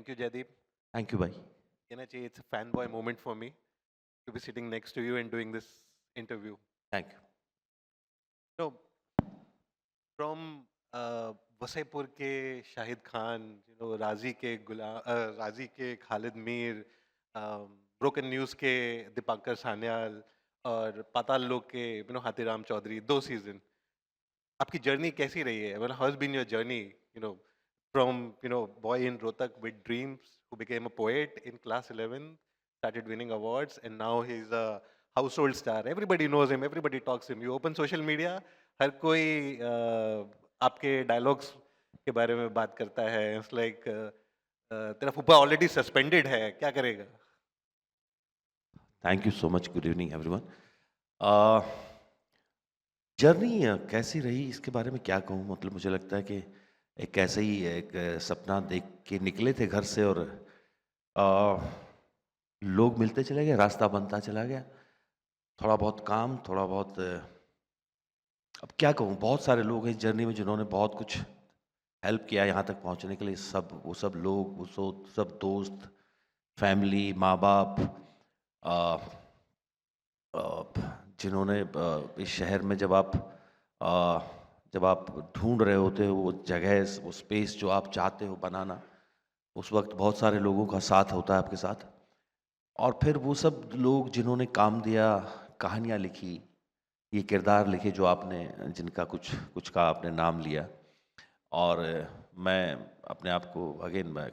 Thank you, Jaideep. Thank you भाई। Kanachi, it's a fanboy moment for me to be sitting next to you and doing this interview. Thank you. So, from Wasseypur के शाहिद खान, राजी के Khalid Mir, broken news के दीपांकर सान्याल और पाताल लोक के Hathiram Chaudhary, 2 season. आपकी journey कैसी रही है? Well, how's been your journey? From boy in Rohtak with dreams who became a poet in class 11, started winning awards, and now he's a household star. Everybody knows him. Everybody talks him. You open social media, हर कोई आपके dialogues के बारे में बात करता है. It's like तेरा फूफा already suspended है. क्या करेगा? Thank you so much. Good evening everyone. Journey कैसी रही इसके बारे में क्या कहूँ, मतलब मुझे लगता है कि एक ऐसे ही एक सपना देख के निकले थे घर से और लोग मिलते चले गए, रास्ता बनता चला गया। थोड़ा बहुत काम, थोड़ा बहुत अब क्या कहूँ, बहुत सारे लोग हैं इस जर्नी में जिन्होंने बहुत कुछ हेल्प किया यहाँ तक पहुँचने के लिए। वो सब लोग, सब दोस्त, फैमिली, माँ बाप, जिन्होंने इस शहर में जब आप ढूंढ रहे होते हो वो जगह, वो स्पेस जो आप चाहते हो बनाना, उस वक्त बहुत सारे लोगों का साथ होता है आपके साथ। और फिर वो सब लोग जिन्होंने काम दिया, कहानियाँ लिखी, ये किरदार लिखे जो आपने, जिनका कुछ कुछ का आपने नाम लिया। और मैं अपने आप को अगेन मैं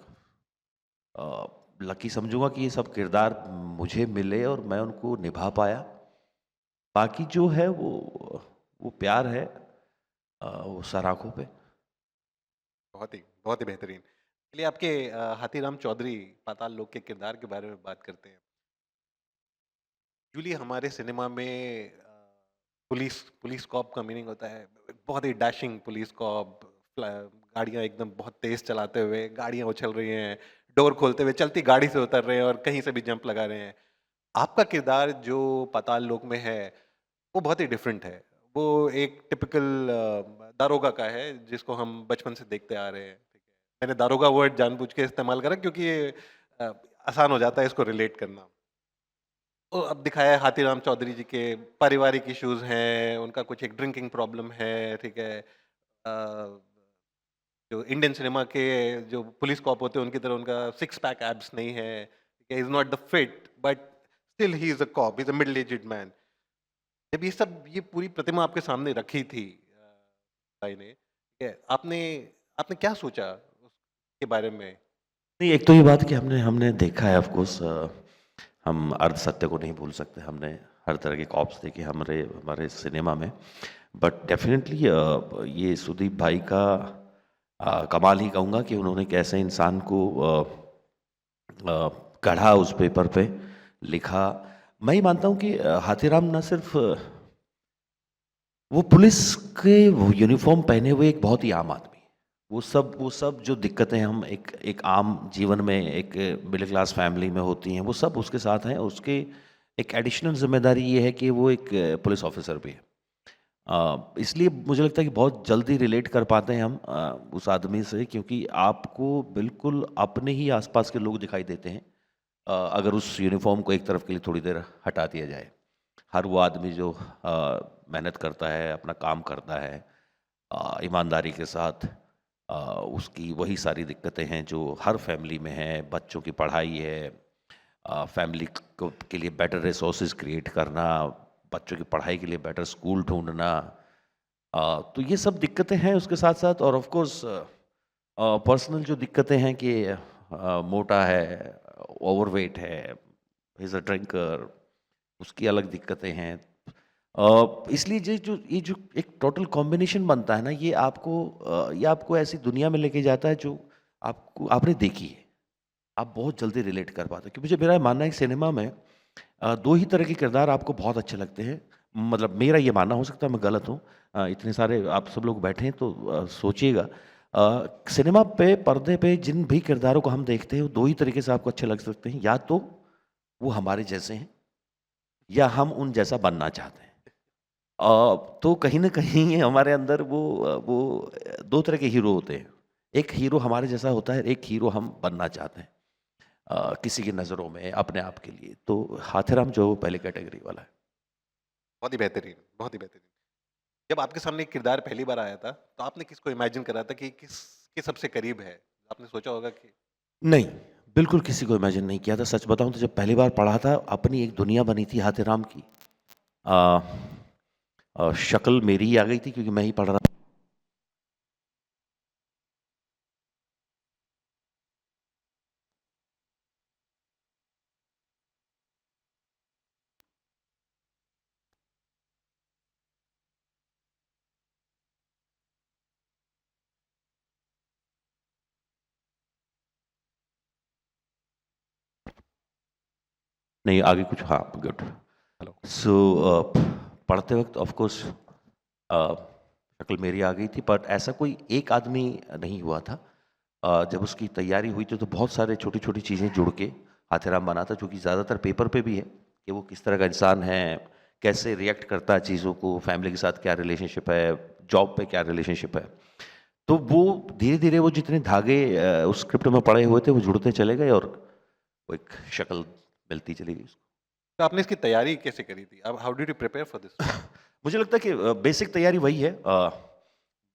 लकी समझूंगा कि ये सब किरदार मुझे मिले और मैं उनको निभा पाया। बाकी जो है वो प्यार है, वो सराखों पे। बहुत ही बेहतरीन। चलिए आपके हाथीराम चौधरी पाताल लोक के किरदार के बारे में बात करते हैं। यूजुअली हमारे सिनेमा में पुलिस पुलिस कॉप का मीनिंग होता है बहुत ही डैशिंग पुलिस कॉप, गाड़ियां एकदम बहुत तेज चलाते हुए, गाड़ियां उछल रही हैं, डोर खोलते हुए चलती गाड़ी से उतर रहे हैं और कहीं से भी जंप लगा रहे हैं। आपका किरदार जो पाताल लोक में है वो बहुत ही डिफरेंट है। वो एक टिपिकल दारोगा का है जिसको हम बचपन से देखते आ रहे हैं। ठीक है, मैंने दारोगा वर्ड जानबूझ के इस्तेमाल करा क्योंकि ये अ, आसान हो जाता है इसको रिलेट करना। तो अब दिखाया है हाथीराम चौधरी जी के पारिवारिक इश्यूज हैं, उनका कुछ एक ड्रिंकिंग प्रॉब्लम है, ठीक है। जो इंडियन सिनेमा के जो पुलिस कॉप होते हैं उनकी तरह उनका सिक्स पैक एब्स नहीं है, ठीक है, is not the fit but still he is a cop, is a middle aged man. जब ये पूरी प्रतिमा आपके सामने रखी थी भाई ने, ठीक है, आपने आपने क्या सोचा उसके बारे में? नहीं, एक तो ये बात कि हमने हमने देखा है, ऑफ कोर्स हम अर्ध सत्य को नहीं भूल सकते। हमने हर तरह के कॉप्स देखे हमारे हमारे सिनेमा में। बट डेफिनेटली ये सुदीप भाई का कमाल ही कहूँगा कि उन्होंने कैसे इंसान को गढ़ा, उस पेपर पे लिखा। मैं ही मानता हूँ कि हाथीराम ना सिर्फ वो पुलिस के वो यूनिफॉर्म पहने हुए एक बहुत ही आम आदमी, वो सब जो दिक्कतें हम एक आम जीवन में, एक मिडिल क्लास फैमिली में होती हैं, वो सब उसके साथ हैं। उसके एक एडिशनल जिम्मेदारी ये है कि वो एक पुलिस ऑफिसर भी है। इसलिए मुझे लगता है कि बहुत जल्दी रिलेट कर पाते हैं हम उस आदमी से, क्योंकि आपको बिल्कुल अपने ही आसपास के लोग दिखाई देते हैं अगर उस यूनिफॉर्म को एक तरफ के लिए थोड़ी देर हटा दिया जाए। हर वो आदमी जो मेहनत करता है, अपना काम करता है ईमानदारी के साथ, उसकी वही सारी दिक्कतें हैं जो हर फैमिली में हैं। बच्चों की पढ़ाई है, फैमिली को के लिए बेटर रिसोर्सेज क्रिएट करना, बच्चों की पढ़ाई के लिए बेटर स्कूल ढूंढना, तो ये सब दिक्कतें हैं उसके साथ साथ। और ऑफ कोर्स पर्सनल जो दिक्कतें हैं कि मोटा है, ओवरवेट है, इज़ अ ड्रिंकर, उसकी अलग दिक्कतें हैं। इसलिए ये जो एक टोटल कॉम्बिनेशन बनता है ना, ये आपको ऐसी दुनिया में लेके जाता है जो आपको आपने देखी है, आप बहुत जल्दी रिलेट कर पाते हो। क्योंकि मुझे मेरा मानना है कि सिनेमा में दो ही तरह के किरदार आपको बहुत अच्छे लगते हैं। मतलब मेरा ये मानना, हो सकता है मैं गलत हूँ। इतने सारे आप सब लोग बैठे हैं तो सोचिएगा। सिनेमा पे, पर्दे पे जिन भी किरदारों को हम देखते हैं वो दो ही तरीके से आपको अच्छे लग सकते हैं। या तो वो हमारे जैसे हैं या हम उन जैसा बनना चाहते हैं। तो कहीं न कहीं हमारे अंदर वो 2 तरह के हीरो होते हैं। एक हीरो हमारे जैसा होता है, एक हीरो हम बनना चाहते हैं किसी की नज़रों में, अपने आप के लिए। तो हाथीराम जो है वो पहली कैटेगरी वाला है। बहुत ही बेहतरीन, बहुत ही बेहतरीन। जब आपके सामने एक किरदार पहली बार आया था, तो आपने किसको इमेजिन करा था कि किसके सबसे करीब है? आपने सोचा होगा कि नहीं, बिल्कुल किसी को इमेजिन नहीं किया था। सच बताऊँ तो जब पहली बार पढ़ा था, अपनी एक दुनिया बनी थी हाथीराम की। अ शक्ल मेरी ही आ गई थी क्योंकि मैं ही पढ़ रहा नहीं, आगे कुछ हाँ, गुड। हेलो। सो पढ़ते वक़्त ऑफ़ कोर्स शक्ल मेरी आ गई थी, बट ऐसा कोई एक आदमी नहीं हुआ था। जब उसकी तैयारी हुई थी तो बहुत सारे छोटी-छोटी चीज़ें जुड़ के हाथीराम बना था, जो कि ज़्यादातर पेपर पे भी है कि वो किस तरह का इंसान है, कैसे रिएक्ट करता है चीज़ों को, फैमिली के साथ क्या रिलेशनशिप है, जॉब पे क्या रिलेशनशिप है। तो वो धीरे-धीरे वो जितने धागे उस स्क्रिप्ट में पड़े हुए थे, वो जुड़ते चले गए और वो एक शक्ल मिलती चली गई उसको। तो आपने इसकी तैयारी कैसे करी थी? अब how did you prepare for this? मुझे लगता है कि बेसिक तैयारी वही है।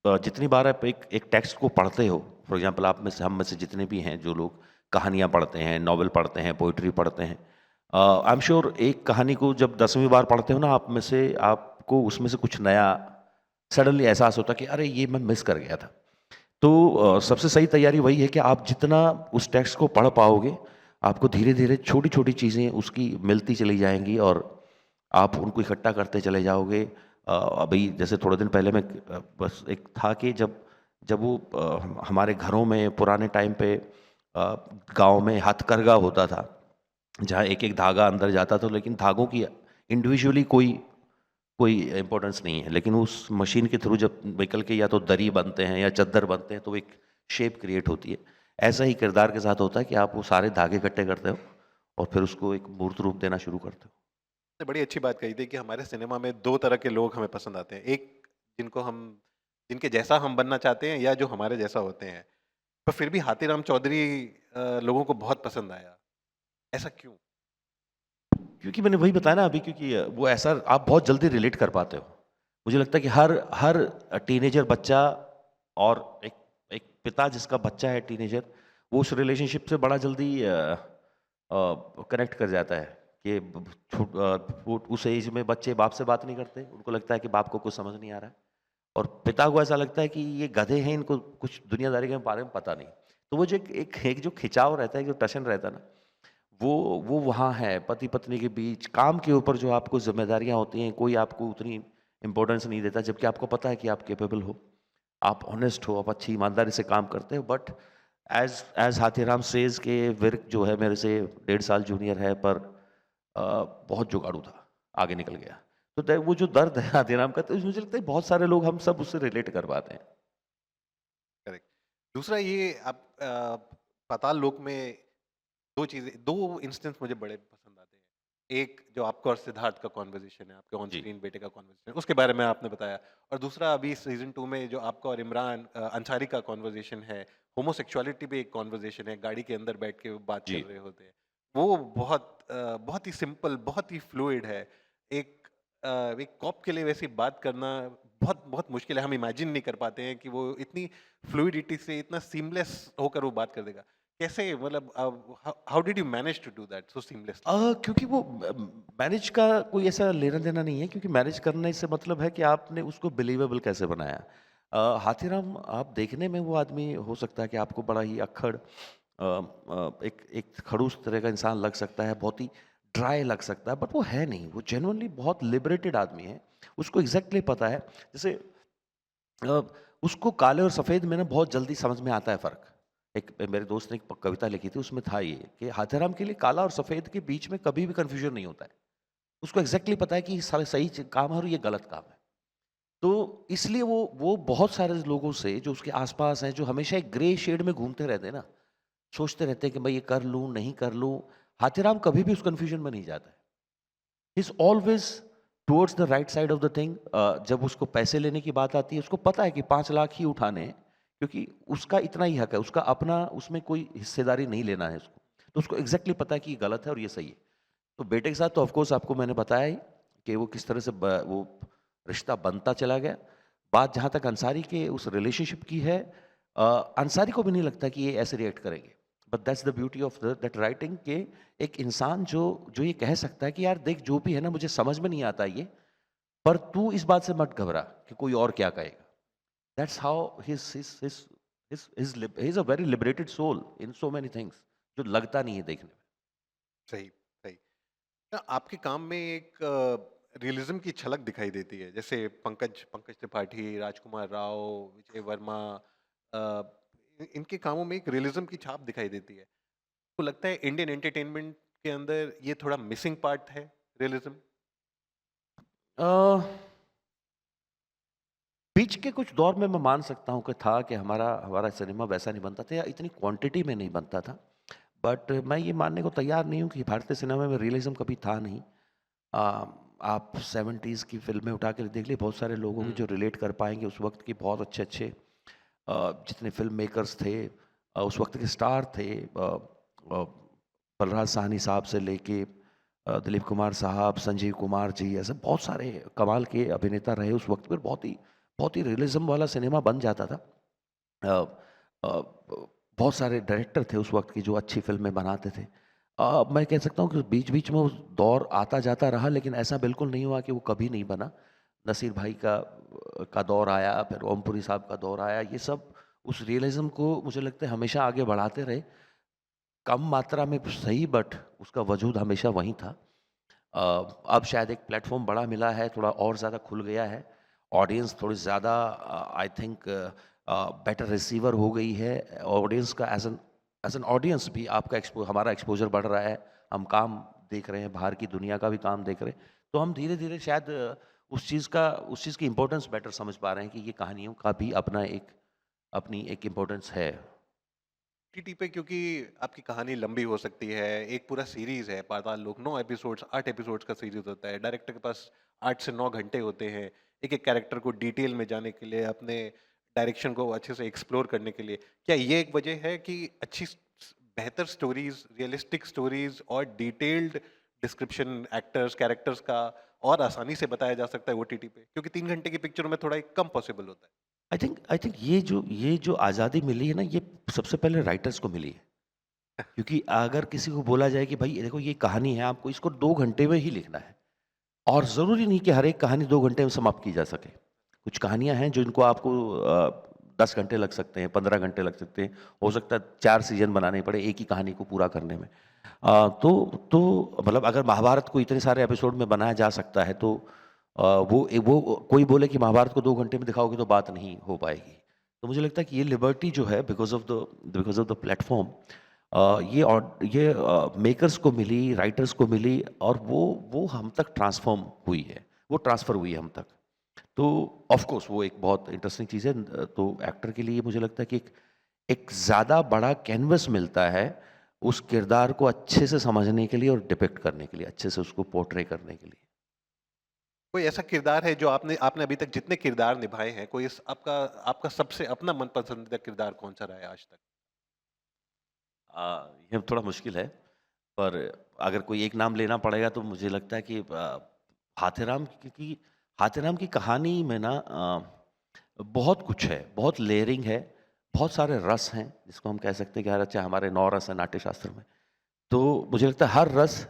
जितनी बार आप एक एक टेक्स्ट को पढ़ते हो, फॉर एग्जांपल आप में से हम में से जितने भी हैं जो लोग कहानियाँ पढ़ते हैं, नॉवेल पढ़ते हैं, पोएट्री पढ़ते हैं, आई एम श्योर एक कहानी को जब 10वीं बार पढ़ते हो ना, आप में से आपको उसमें से कुछ नया सडनली एहसास होता है कि अरे! ये मैं मिस कर गया था। तो सबसे सही तैयारी वही है कि आप जितना उस टेक्स्ट को पढ़ पाओगे, आपको धीरे-धीरे छोटी-छोटी चीज़ें उसकी मिलती चली जाएँगी और आप उनको इकट्ठा करते चले जाओगे। अभी जैसे थोड़े दिन पहले मैं बस एक था कि जब जब वो हमारे घरों में पुराने टाइम पे गाँव में हथकरघा होता था, जहाँ एक-एक धागा अंदर जाता था, लेकिन धागों की इंडिविजुअली कोई कोई इम्पोर्टेंस नहीं है, लेकिन उस मशीन के थ्रू जब निकल के या तो दरी बनते हैं या चद्दर बनते हैं, तो एक शेप क्रिएट होती है। ऐसा ही किरदार के साथ होता है कि आप वो सारे धागे इकट्ठे करते हो और फिर उसको एक मूर्त रूप देना शुरू करते हो। आपने बड़ी अच्छी बात कही थी कि हमारे सिनेमा में 2 तरह के लोग हमें पसंद आते हैं। एक जिनको हम जिनके जैसा हम बनना चाहते हैं या जो हमारे जैसा होते हैं। पर फिर भी हाथीराम चौधरी लोगों को बहुत पसंद आया। ऐसा क्यों? क्योंकि मैंने वही बताया ना अभी, क्योंकि वो ऐसा आप बहुत जल्दी रिलेट कर पाते हो। मुझे लगता है कि हर हर टीनेजर बच्चा और एक एक पिता जिसका बच्चा है टीनेजर, वो उस रिलेशनशिप से बड़ा जल्दी कनेक्ट कर जाता है कि वो उस एज में बच्चे बाप से बात नहीं करते। उनको लगता है कि बाप को कुछ समझ नहीं आ रहा है और पिता को ऐसा लगता है कि ये गधे हैं, इनको कुछ दुनियादारी के बारे में पता नहीं। तो वो जो एक जो खिंचाव रहता है, जो टशन रहता है ना, वो वहाँ है पति-पत्नी के बीच। काम के ऊपर जो आपको ज़िम्मेदारियाँ होती हैं, कोई आपको उतनी इम्पोर्टेंस नहीं देता, जबकि आपको पता है कि आप कैपेबल हो, आप ऑनेस्ट हो, आप अच्छी ईमानदारी से काम करते हो। But as as Hathiram says के विर्क जो है मेरे से 1.5 साल जूनियर है, पर बहुत जुगाड़ू था, आगे निकल गया। तो द वो जो दर्द है हाथीराम का, तो मुझे लगता है बहुत सारे लोग हम सब उससे रिलेट कर पाते हैं। करेक्ट। दूसरा ये आप पाताल लोक में 2 चीज़ें 2 इंस्टेंस मुझे बड़े पसंद आते हैं। एक जो आपका और सिद्धार्थ का कन्वर्सेशन है, आपके ऑन जी, स्क्रीन बेटे का कन्वर्सेशन है, उसके बारे में आपने बताया। और दूसरा अभी सीज़न 2 में जो आपका और इमरान अंसारी का कन्वर्सेशन है, होमोसेक्सुअलिटी पे एक कन्वर्सेशन है, गाड़ी के अंदर बैठ के वो बात जी। कर रहे होते हैं। वो बहुत ही सिंपल, बहुत ही फ्लूइड है। एक एक कॉप के लिए वैसी बात करना बहुत बहुत मुश्किल है। हम इमेजिन नहीं कर पाते हैं कि वो इतनी फ्लूइडिटी से, इतना सीमलेस होकर वो बात कर देगा। कैसे मतलब how did you manage to do that so seamlessly? क्योंकि वो मैनेज का कोई ऐसा लेना-देना नहीं है, क्योंकि मैनेज करने से मतलब है कि आपने उसको बिलीवेबल कैसे बनाया। हाथीराम आप देखने में वो आदमी हो सकता है कि आपको बड़ा ही अक्खड़ एक एक खड़ूस तरह का इंसान लग सकता है, बहुत ही ड्राई लग सकता है, बट वो है नहीं। वो जेन्युइनली बहुत लिबरेटेड आदमी है। उसको एग्ज़ैक्टली पता है। जैसे अ, उसको काले और सफ़ेद में ना बहुत जल्दी समझ में आता है फ़र्क। एक मेरे दोस्त ने एक कविता लिखी थी, उसमें था ये कि हाथीराम के लिए काला और सफ़ेद के बीच में कभी भी कन्फ्यूज़न नहीं होता है। उसको एग्ज़ैक्टली पता है कि ये सही काम है और ये गलत काम है। तो इसलिए वो बहुत सारे लोगों से जो उसके आस-पास हैं, जो हमेशा एक ग्रे शेड में घूमते रहते हैं ना, सोचते रहते हैं कि मैं ये कर लूँ, नहीं कर लूँ। हाथीराम कभी भी उस कन्फ्यूज़न में नहीं जाता है। He is always towards the right side of the thing. जब उसको पैसे लेने की बात आती है, उसको पता है कि 5 लाख ही उठाने हैं, क्योंकि उसका इतना ही हक है, उसका अपना उसमें कोई हिस्सेदारी नहीं लेना है उसको। तो उसको एग्ज़ैक्टली पता है कि ये गलत है और ये सही है। तो बेटे के साथ तो ऑफ़ कोर्स आपको मैंने बताया ही कि वो किस तरह से वो रिश्ता बनता चला गया। बात जहाँ तक अंसारी के उस रिलेशनशिप की है, अंसारी को भी नहीं लगता कि ये ऐसे रिएक्ट करेंगे। But that's the beauty of that writing कि एक इंसान जो जो ये कह सकता है कि यार देख जो भी है ना मुझे समझ में नहीं आता ये, पर तू इस बात से मत घबरा कि कोई और क्या कहेगा। That's how he is a very liberated soul in so many things जो लगता नहीं है देखने में। सही, सही। आपके काम में एक रियलिज्म की झलक दिखाई देती है, जैसे पंकज पंकज त्रिपाठी, राजकुमार राव, विजय वर्मा, अ, इनके कामों में एक रियलिज्म की छाप दिखाई देती है। तो लगता है इंडियन एंटरटेनमेंट के अंदर ये थोड़ा मिसिंग पार्ट है, रियलिज्म। अ, बीच के कुछ दौर में मैं मान सकता हूँ कि था कि हमारा हमारा सिनेमा वैसा नहीं बनता था या इतनी क्वांटिटी में नहीं बनता था। बट मैं ये मानने को तैयार नहीं हूँ कि भारतीय सिनेमा में रियलिज़्म कभी था नहीं। अ, आप 70s की फ़िल्में उठा के देख लीजिए, बहुत सारे लोग होंगे जो रिलेट कर पाएँगे उस वक़्त के बहुत अच्छे-अच्छे जितने फ़िल्म मेकर्स थे, उस वक़्त के स्टार थे, बलराज साहनी साहब से लेके दिलीप कुमार साहब, संजीव कुमार जी, ऐसे बहुत सारे कमाल के अभिनेता रहे उस वक़्त पर। बहुत ही रियलिज़्म वाला सिनेमा बन जाता था। अ ब बहुत सारे डायरेक्टर थे उस वक़्त के जो अच्छी फ़िल्में बनाते थे। मैं कह सकता हूँ कि बीच-बीच में वो दौर आता-जाता रहा, लेकिन ऐसा बिल्कुल नहीं हुआ कि वो कभी नहीं बना। नसीर भाई का दौर आया, फिर ओमपुरी साहब का दौर आया, ये सब उस रियलिज़्म को मुझे लगता है हमेशा आगे बढ़ाते रहे। कम मात्रा में सही, बट उसका वजूद हमेशा वहीं था। अ, अब शायद एक प्लेटफ़ॉर्म बड़ा मिला है, थोड़ा और ज़्यादा खुल गया है। ऑडियंस थोड़ी ज़्यादा आई थिंक बेटर रिसीवर हो गई है। ऑडियंस का एज़ एन ऑडियंस भी आपका हमारा एक्सपोज़र बढ़ रहा है। हम काम देख रहे हैं, बाहर की दुनिया का भी काम देख रहे हैं। तो हम धीरे-धीरे शायद उस चीज़ की इम्पोर्टेंस बेटर समझ पा रहे हैं कि ये कहानियों का भी अपनी एक इम्पोर्टेंस है। ओटीटी पे क्योंकि आपकी कहानी लंबी हो सकती है, एक पूरा सीरीज़ है, पाताल लोक 9 एपिसोड्स, 8 एपिसोड्स का सीरीज़ होता है। डायरेक्टर के पास 8 से 9 घंटे होते हैं, एक-एक कैरेक्टर को डिटेल में जाने के लिए, अपने डायरेक्शन को अच्छे से एक्सप्लोर करने के लिए। क्या ये एक वजह है कि अच्छी बेहतर स्टोरीज़, रियलिस्टिक स्टोरीज़ और डिटेल्ड डिस्क्रिप्शन एक्टर्स, कैरेक्टर्स का और आसानी से बताया जा सकता है ओटीटी पे? क्योंकि 3 घंटे की पिक्चरों में थोड़ा एक कम पॉसिबल होता है। आई थिंक ये जो आज़ादी मिली है ना, ये सबसे पहले राइटर्स को मिली है। क्योंकि अगर किसी को बोला जाए कि भाई देखो ये कहानी है, आपको इसको 2 घंटे में ही लिखना है, और ज़रूरी नहीं कि हर एक कहानी 2 घंटे में समाप्त की जा सके। कुछ कहानियाँ हैं जिनको आपको 10 घंटे लग सकते हैं, 15 घंटे लग सकते हैं। हो सकता है 4 सीज़न बनाने पड़े एक ही कहानी को पूरा करने में। तो मतलब अगर महाभारत को इतने सारे एपिसोड में बनाया जा सकता है, तो वो कोई बोले कि महाभारत को 2 घंटे में दिखाओगे तो बात नहीं हो पाएगी। तो मुझे लगता है कि ये लिबर्टी जो है बिकॉज़ ऑफ द प्लेटफ़ॉर्म, ये मेकर्स को मिली, राइटर्स को मिली, और वो हम तक ट्रांसफ़ॉर्म हुई है, वो ट्रांसफ़र हुई है हम तक। तो ऑफ़ कोर्स वो एक बहुत इंटरेस्टिंग चीज़ है। तो एक्टर के लिए मुझे लगता है कि एक एक ज़्यादा बड़ा कैनवस मिलता है, उस किरदार को अच्छे से समझने के लिए और डिपिक्ट करने के लिए, अच्छे से उसको पोर्ट्रे करने के लिए। कोई ऐसा किरदार है जो आपने आपने अभी तक जितने किरदार निभाए हैं, कोई आपका आपका सबसे अपना मन पसंदीदा किरदार कौन-सा रहा है आज तक? ये थोड़ा मुश्किल है, पर अगर कोई एक नाम लेना पड़ेगा तो मुझे लगता है कि हाथीराम, क्योंकि हाथीराम की कहानी में ना बहुत कुछ है, बहुत लेयरिंग है, बहुत सारे रस हैं, जिसको हम कह सकते हैं कि हर अच्छा हमारे 9 रस हैं नाट्य शास्त्र में। तो मुझे लगता है हर रस,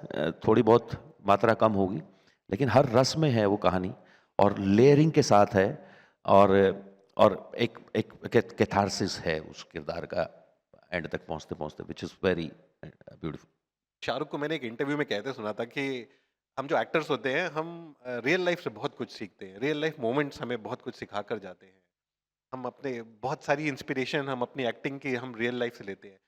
थोड़ी बहुत मात्रा कम होगी, लेकिन हर रस में है वो कहानी, और लेयरिंग के साथ है, और एक एक कैथारसिस है उस किरदार का एंड तक पहुँचते-पहुँचते, which is very beautiful. Shahrukh को मैंने एक इंटरव्यू में कहते सुना था कि हम जो एक्टर्स होते हैं, हम रियल लाइफ से बहुत कुछ सीखते हैं। रियल लाइफ मोमेंट्स हमें बहुत कुछ सिखा कर जाते हैं। हम अपने बहुत सारी इंस्पिरेशन हम अपनी एक्टिंग की हम रियल लाइफ से लेते हैं।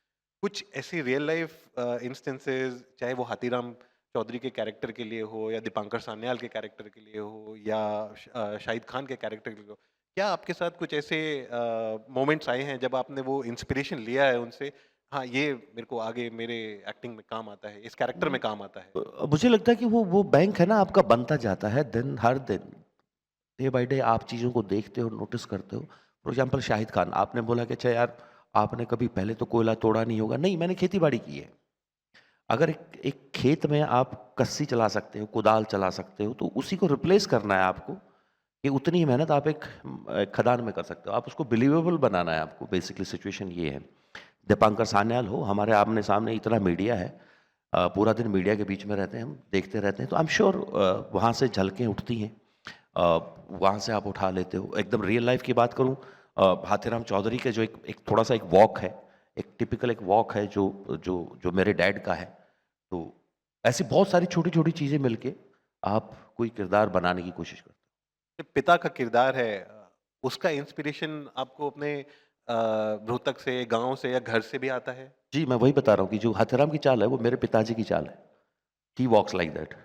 कुछ ऐसी रियल लाइफ इंस्टेंसेस, चाहे वो हाथीराम चौधरी के कैरेक्टर के लिए हो या दीपांकर सान्याल के कैरेक्टर के लिए हो या शाहिद खान के कैरेक्टर के लिए हो, क्या आपके साथ कुछ ऐसे मोमेंट्स आए हैं जब आपने वो इंस्पिरेशन लिया है उनसे, हाँ ये मेरे को आगे मेरे एक्टिंग में काम आता है, इस कैरेक्टर में काम आता है? मुझे लगता है कि वो बैंक है ना आपका, बनता जाता है दिन हर दिन, डे बाय डे आप चीज़ों को देखते हो, नोटिस करते हो, फॉर एग्जाम्पल शाहिद खान, आपने बोला कि अच्छा यार, आपने कभी पहले तो कोयला तोड़ा नहीं होगा। नहीं, मैंने खेती बाड़ी की है। अगर एक खेत में आप कस्सी चला सकते हो, कुदाल चला सकते हो, तो उसी को रिप्लेस करना है आपको, कि उतनी ही मेहनत आप एक खदान में कर सकते हो। आप उसको बिलीवेबल बनाना है आपको, बेसिकली सिचुएशन ये है। दीपांकर सान्याल हो, हमारे आमने सामने इतना मीडिया है, पूरा दिन मीडिया के बीच में रहते हैं हम, देखते रहते हैं, तो आई एम श्योर वहाँ से झलकें उठती हैं, वहाँ से आप उठा लेते हो। एकदम रियल लाइफ की बात करूँ, हाथीराम चौधरी के जो एक एक थोड़ा सा एक वॉक है, एक टिपिकल एक वॉक है जो जो जो मेरे डैड का है। तो ऐसी बहुत सारी छोटी-छोटी चीज़ें मिलके आप कोई किरदार बनाने की कोशिश करते जो पिता का किरदार है उसका इंस्पिरेशन आपको अपने रोहतक से, गाँव से या घर से भी आता है? हो। जी, मैं वही बता रहा हूँ कि जो हाथीराम की चाल है, वो मेरे पिताजी की चाल है। ही वॉक्स लाइक दैट।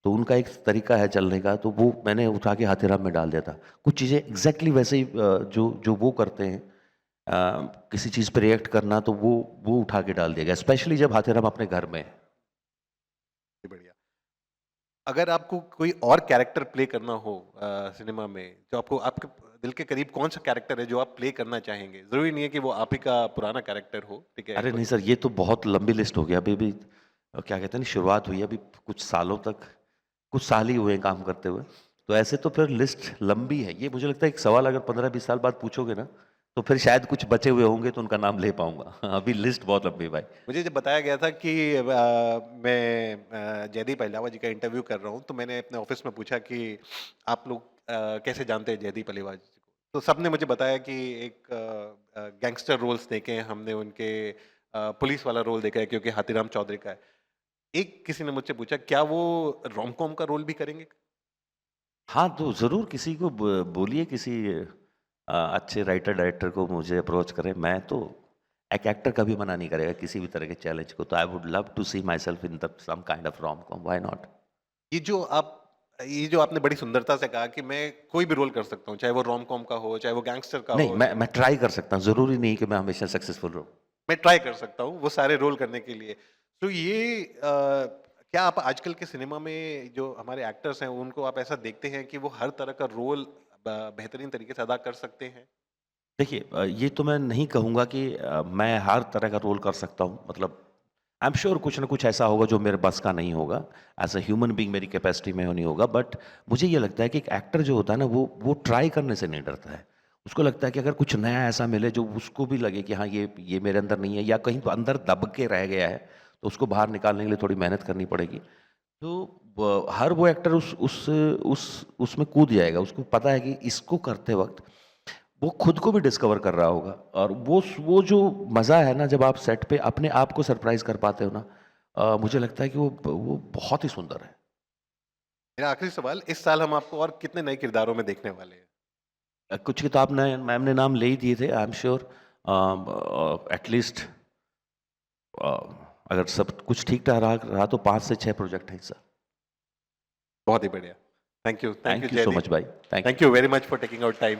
तो उनका एक तरीका है चलने का, तो वो मैंने उठा के हाथीराम में डाल दिया था। कुछ चीज़ें एग्ज़ैक्टली वैसे ही जो जो वो करते हैं, किसी चीज़ पे रिएक्ट करना, तो वो उठा के डाल दिया गया, स्पेशली जब हाथीराम अपने घर में है। जी, बढ़िया। अगर आपको कोई और कैरेक्टर प्ले करना हो सिनेमा में, जो आपको आपके दिल के करीब कौन-सा कैरेक्टर है जो आप प्ले करना चाहेंगे? ज़रूरी नहीं है कि वो आप ही का पुराना कैरेक्टर हो, ठीक है? अरे नहीं कोई सर, ये तो बहुत लंबी लिस्ट हो गई। अभी भी क्या कहते हैं ना, शुरुआत हुई है, अभी कुछ सालों तक, कुछ साल ही हुए हैं काम करते हुए। तो ऐसे तो फिर लिस्ट लंबी है। ये मुझे लगता है एक सवाल अगर 15-20 साल बाद पूछोगे ना, तो फिर शायद कुछ बचे हुए होंगे तो उनका नाम ले पाऊँगा। अभी लिस्ट बहुत लंबी है भाई। मुझे जब बताया गया था कि मैं जयदीप अहिलावा जी का इंटरव्यू कर रहा हूँ, तो मैंने अपने ऑफ़िस में पूछा कि आप लोग कैसे जानते हैं जयदीप अहिलावा जी को? तो सबने मुझे बताया कि एक गैंगस्टर रोल्स देखे हैं हमने उनके, पुलिस वाला रोल देखा है क्योंकि हाथीराम चौधरी का है। एक किसी ने मुझसे पूछा क्या वो रोम-कॉम का रोल भी करेंगे? हाँ, तो ज़रूर किसी को बोलिए, किसी अच्छे राइटर डायरेक्टर को मुझे अप्रोच करें। मैं तो एक एक्टर कभी मना नहीं करेगा किसी भी तरह के चैलेंज को। तो I would love to see myself in the some kind of rom-com, why not? ये जो आपने बड़ी सुंदरता से कहा कि मैं कोई भी रोल कर सकता हूँ, चाहे वो रोम-कॉम का हो, चाहे वो गैंगस्टर का नहीं, हो, मैं ट्राई कर सकता हूँ, ज़रूरी नहीं कि मैं हमेशा सक्सेसफुल रहूँ। मैं ट्राई कर सकता हूँ वो सारे रोल करने के लिए। तो ये क्या आप आजकल के सिनेमा में जो हमारे एक्टर्स हैं, उनको आप ऐसा देखते हैं कि वो हर तरह का रोल बेहतरीन तरीके से अदा कर सकते हैं? देखिए, ये तो मैं नहीं कहूँगा कि मैं हर तरह का रोल कर सकता हूँ। मतलब आई एम श्योर कुछ ना कुछ ऐसा होगा जो मेरे बस का नहीं होगा। एज़ अ ह्यूमन बीइंग मेरी कैपेसिटी में नहीं होगा। बट मुझे ये लगता है कि एक एक्टर जो होता है ना, वो ट्राई करने से नहीं डरता है। उसको लगता है कि अगर कुछ नया ऐसा मिले जो उसको भी लगे कि हाँ, ये मेरे अंदर नहीं है, या कहीं तो अंदर दब के रह गया है, तो उसको बाहर निकालने के लिए थोड़ी मेहनत करनी पड़ेगी। तो हर वो एक्टर उसमें कूद जाएगा। उसको पता है कि इसको करते वक़्त वो खुद को भी डिस्कवर कर रहा होगा, और वो जो मज़ा है ना, जब आप सेट पे अपने आप को सरप्राइज़ कर पाते हो ना, मुझे लगता है कि वो बहुत ही सुंदर है। मेरा आखिरी सवाल, इस साल हम आपको और कितने नए किरदारों में देखने वाले हैं? कुछ किताब ने मैम ने नाम ले ही दिए थे। आई एम श्योर एटलीस्ट अगर सब कुछ ठीक-ठाक रहा तो 5 से 6 प्रोजेक्ट हैं इस साल। बहुत ही बढ़िया। Thank you thank you so Jaydeep. Much भाई। Thank thank you. You very much for taking out time.